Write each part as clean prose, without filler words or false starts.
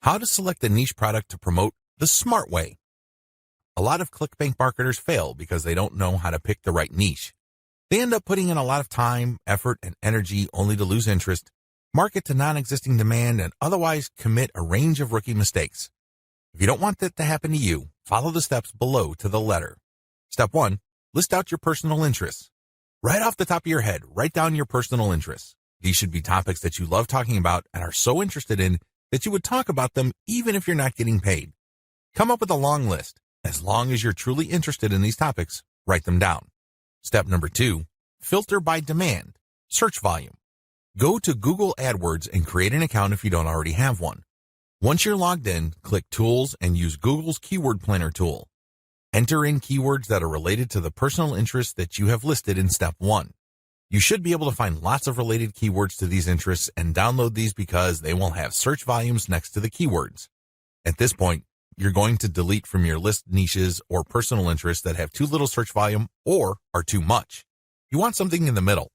How to select a niche product to promote the smart way. A lot of Clickbank marketers fail because they don't know how to pick the right niche. They end up putting in a lot of time, effort, and energy only to lose interest, market to non-existing demand, and otherwise commit a range of rookie mistakes. If you don't want that to happen to you, follow the steps below to the letter. Step 1. List out your personal interests. Right off the top of your head, write down your personal interests. These should be topics that you love talking about and are so interested in that you would talk about them even if you're not getting paid. Come up with a long list. As long as you're truly interested in these topics, write them down. Step number 2, filter by demand, search volume. Go to Google AdWords and create an account if you don't already have one. Once you're logged in, click Tools and use Google's Keyword Planner tool. Enter in keywords that are related to the personal interests that you have listed in Step 1. You should be able to find lots of related keywords to these interests and download these because they will have search volumes next to the keywords. At this point, you're going to delete from your list niches or personal interests that have too little search volume or are too much. You want something in the middle.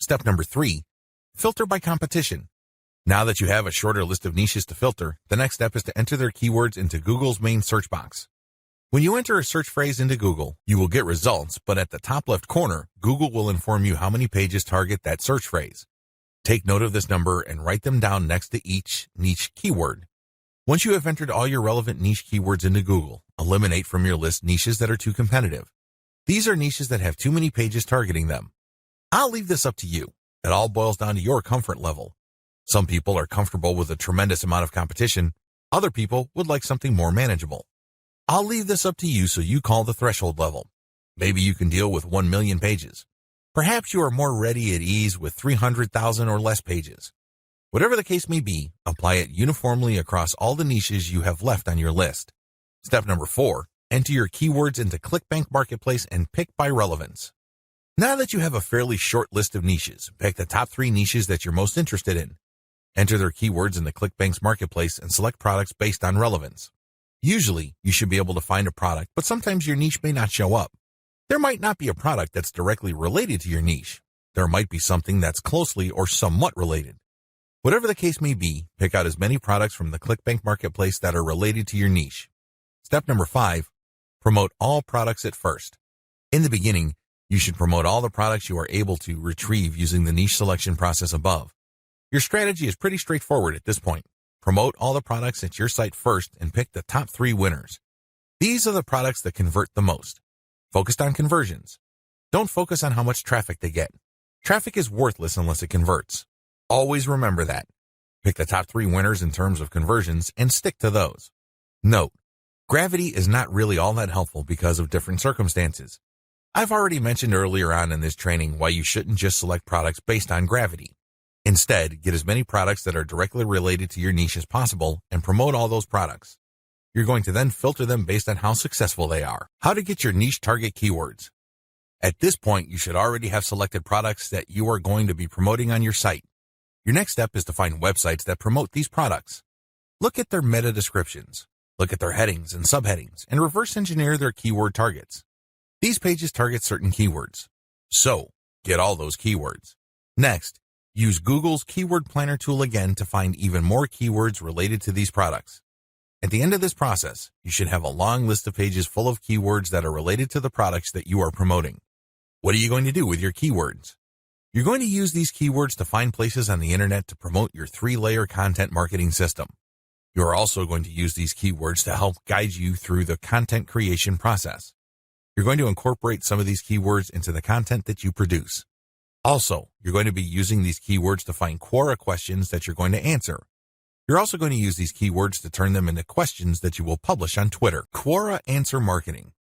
Step number 3, filter by competition. Now that you have a shorter list of niches to filter, the next step is to enter their keywords into Google's main search box. When you enter a search phrase into Google, you will get results, but at the top left corner, Google will inform you how many pages target that search phrase. Take note of this number and write them down next to each niche keyword. Once you have entered all your relevant niche keywords into Google, eliminate from your list niches that are too competitive. These are niches that have too many pages targeting them. I'll leave this up to you. It all boils down to your comfort level. Some people are comfortable with a tremendous amount of competition. Other people would like something more manageable. I'll leave this up to you so you call the threshold level. Maybe you can deal with 1 million pages. Perhaps you are more ready at ease with 300,000 or less pages. Whatever the case may be, apply it uniformly across all the niches you have left on your list. Step number 4, enter your keywords into Clickbank Marketplace and pick by relevance. Now that you have a fairly short list of niches, pick the top 3 niches that you're most interested in. Enter their keywords in the Clickbank's Marketplace and select products based on relevance. Usually, you should be able to find a product, but sometimes your niche may not show up. There might not be a product that's directly related to your niche. There might be something that's closely or somewhat related. Whatever the case may be, pick out as many products from the Clickbank Marketplace that are related to your niche. Step number 5, promote all products at first. In the beginning, you should promote all the products you are able to retrieve using the niche selection process above. Your strategy is pretty straightforward at this point. Promote all the products at your site first and pick the top 3 winners. These are the products that convert the most. Focus on conversions. Don't focus on how much traffic they get. Traffic is worthless unless it converts. Always remember that. Pick the top 3 winners in terms of conversions and stick to those. Note, gravity is not really all that helpful because of different circumstances. I've already mentioned earlier on in this training why you shouldn't just select products based on gravity. Instead, get as many products that are directly related to your niche as possible and promote all those products. You're going to then filter them based on how successful they are. How to get your niche target keywords. At this point, you should already have selected products that you are going to be promoting on your site. Your next step is to find websites that promote these products. Look at their meta descriptions. Look at their headings and subheadings and reverse engineer their keyword targets. These pages target certain keywords. So, get all those keywords. Next, use Google's Keyword Planner tool again to find even more keywords related to these products. At the end of this process, you should have a long list of pages full of keywords that are related to the products that you are promoting. What are you going to do with your keywords? You're going to use these keywords to find places on the internet to promote your 3-layer content marketing system. You are also going to use these keywords to help guide you through the content creation process. You're going to incorporate some of these keywords into the content that you produce. Also, you're going to be using these keywords to find Quora questions that you're going to answer. You're also going to use these keywords to turn them into questions that you will publish on Twitter. Quora Answer Marketing.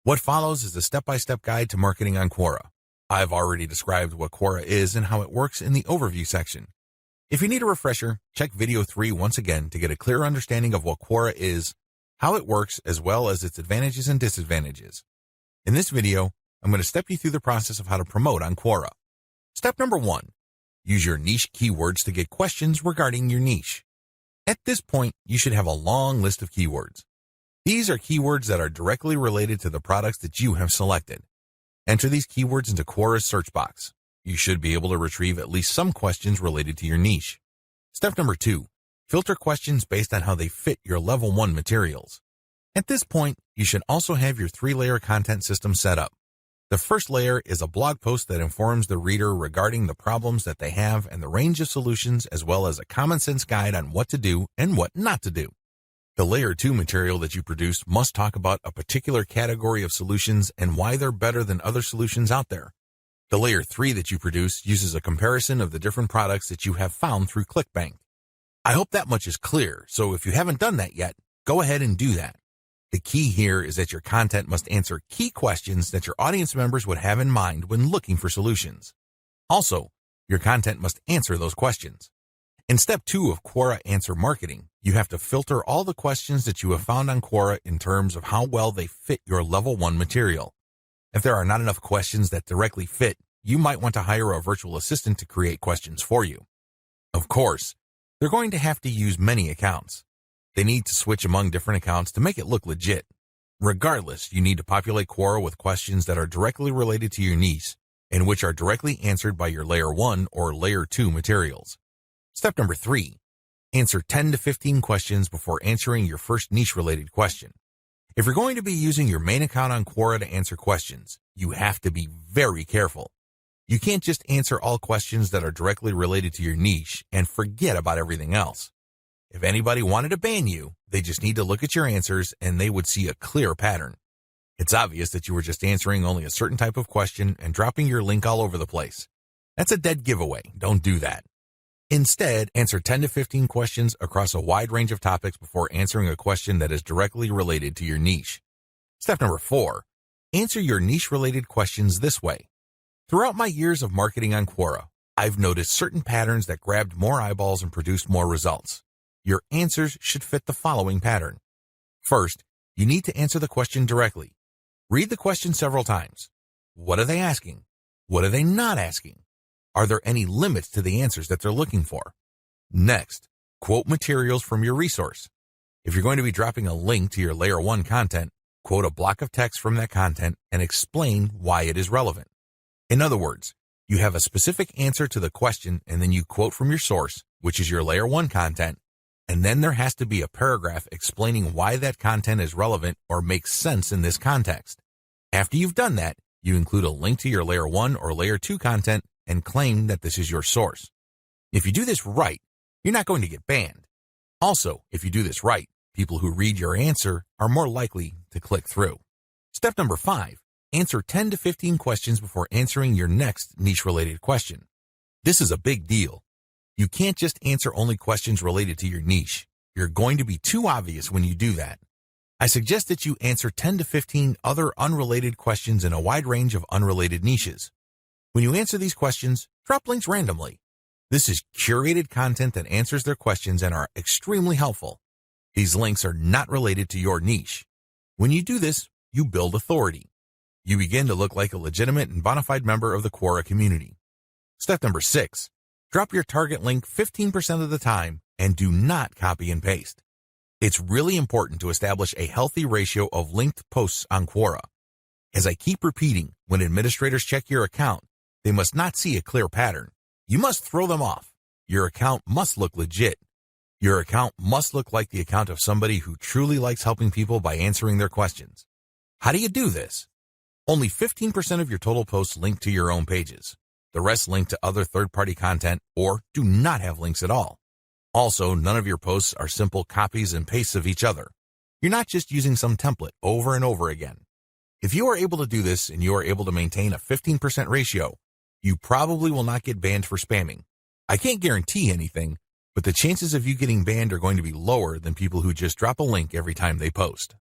What follows is a step-by-step guide to marketing on Quora. I've already described what Quora is and how it works in the overview section. If you need a refresher, check video 3 once again to get a clear understanding of what Quora is, how it works, as well as its advantages and disadvantages. In this video, I'm going to step you through the process of how to promote on Quora. Step number 1, use your niche keywords to get questions regarding your niche. At this point, you should have a long list of keywords. These are keywords that are directly related to the products that you have selected. Enter these keywords into Quora's search box. You should be able to retrieve at least some questions related to your niche. Step number 2, Filter questions based on how they fit your level 1 materials. At this point, you should also have your 3-layer content system set up. The first layer is a blog post that informs the reader regarding the problems that they have and the range of solutions, as well as a common sense guide on what to do and what not to do. The layer 2 material that you produce must talk about a particular category of solutions and why they're better than other solutions out there. The layer 3 that you produce uses a comparison of the different products that you have found through Clickbank. I hope that much is clear, so if you haven't done that yet, go ahead and do that. The key here is that your content must answer key questions that your audience members would have in mind when looking for solutions. Also, your content must answer those questions. In step 2 of Quora Answer Marketing, you have to filter all the questions that you have found on Quora in terms of how well they fit your level 1 material. If there are not enough questions that directly fit, you might want to hire a virtual assistant to create questions for you. Of course, they're going to have to use many accounts. They need to switch among different accounts to make it look legit. Regardless, you need to populate Quora with questions that are directly related to your niche and which are directly answered by your layer 1 or layer 2 materials. Step number 3, answer 10 to 15 questions before answering your first niche-related question. If you're going to be using your main account on Quora to answer questions, you have to be very careful. You can't just answer all questions that are directly related to your niche and forget about everything else. If anybody wanted to ban you, they just need to look at your answers and they would see a clear pattern. It's obvious that you were just answering only a certain type of question and dropping your link all over the place. That's a dead giveaway. Don't do that. Instead, answer 10 to 15 questions across a wide range of topics before answering a question that is directly related to your niche. Step number 4, answer your niche-related questions this way. Throughout my years of marketing on Quora, I've noticed certain patterns that grabbed more eyeballs and produced more results. Your answers should fit the following pattern. First, you need to answer the question directly. Read the question several times. What are they asking? What are they not asking? Are there any limits to the answers that they're looking for? Next, quote materials from your resource. If you're going to be dropping a link to your layer 1 content, quote a block of text from that content and explain why it is relevant. In other words, you have a specific answer to the question and then you quote from your source, which is your layer 1 content, and then there has to be a paragraph explaining why that content is relevant or makes sense in this context. After you've done that, you include a link to your layer 1 or layer 2 content and claim that this is your source. If you do this right, you're not going to get banned. Also, if you do this right, people who read your answer are more likely to click through. Step number 5, answer 10 to 15 questions before answering your next niche-related question. This is a big deal. You can't just answer only questions related to your niche. You're going to be too obvious when you do that. I suggest that you answer 10 to 15 other unrelated questions in a wide range of unrelated niches. When you answer these questions, drop links randomly. This is curated content that answers their questions and are extremely helpful. These links are not related to your niche. When you do this, you build authority. You begin to look like a legitimate and bona fide member of the Quora community. Step number 6, drop your target link 15% of the time and do not copy and paste. It's really important to establish a healthy ratio of linked posts on Quora. As I keep repeating, when administrators check your account, they must not see a clear pattern. You must throw them off. Your account must look legit. Your account must look like the account of somebody who truly likes helping people by answering their questions. How do you do this? Only 15% of your total posts link to your own pages. The rest link to other third-party content or do not have links at all. Also, none of your posts are simple copies and pastes of each other. You're not just using some template over and over again. If you are able to do this and you are able to maintain a 15% ratio, you probably will not get banned for spamming. I can't guarantee anything, but the chances of you getting banned are going to be lower than people who just drop a link every time they post.